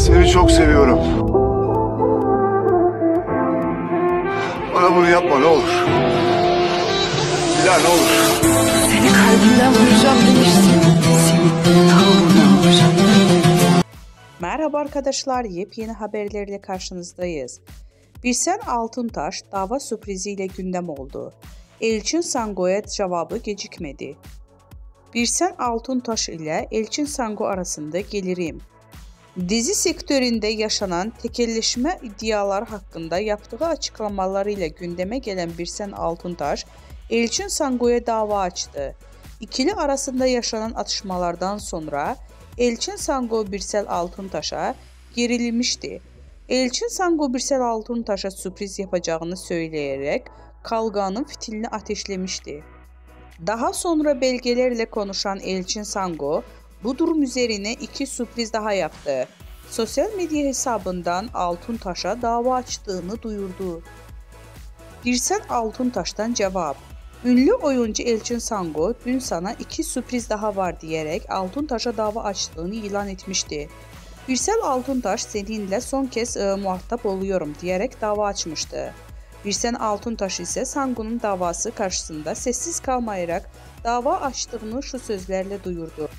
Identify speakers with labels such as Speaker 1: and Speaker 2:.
Speaker 1: Seni çok seviyorum. Bana bunu yapma ne olur. Dila ne olur.
Speaker 2: Seni kalbimden vuracağım demiştim. Seni tavuğundan vuracağım.
Speaker 3: Merhaba arkadaşlar, yepyeni haberlerle karşınızdayız. Birsen Altuntaş dava sürpriziyle gündem oldu. Elçin Sango'ya cevabı gecikmedi. Birsen Altuntaş ile Elçin Sango arasında gelirim. Dizi sektöründe yaşanan tekelleşme iddiaları hakkında yaptığı açıklamalarıyla gündeme gelen Birsen Altuntaş, Elçin Sango'ya dava açtı. İkili arasında yaşanan atışmalardan sonra Elçin Sango Birsel Altuntaş'a gerilmişti. Elçin Sango Birsel Altuntaş'a sürpriz yapacağını söyleyerek kavganın fitilini ateşlemişti. Daha sonra belgelerle konuşan Elçin Sango bu durum üzerine iki sürpriz daha yaptı. Sosyal medya hesabından Altuntaş'a dava açtığını duyurdu. Birsel Altuntaş'tan cevap. Ünlü oyuncu Elçin Sango dün sana iki sürpriz daha var diyerek Altuntaş'a dava açtığını ilan etmişti. Birsel Altuntaş seninle son kez muhatap oluyorum diyerek dava açmıştı. Birsen Altuntaş ise Sango'nun davası karşısında sessiz kalmayarak dava açtığını şu sözlerle duyurdu.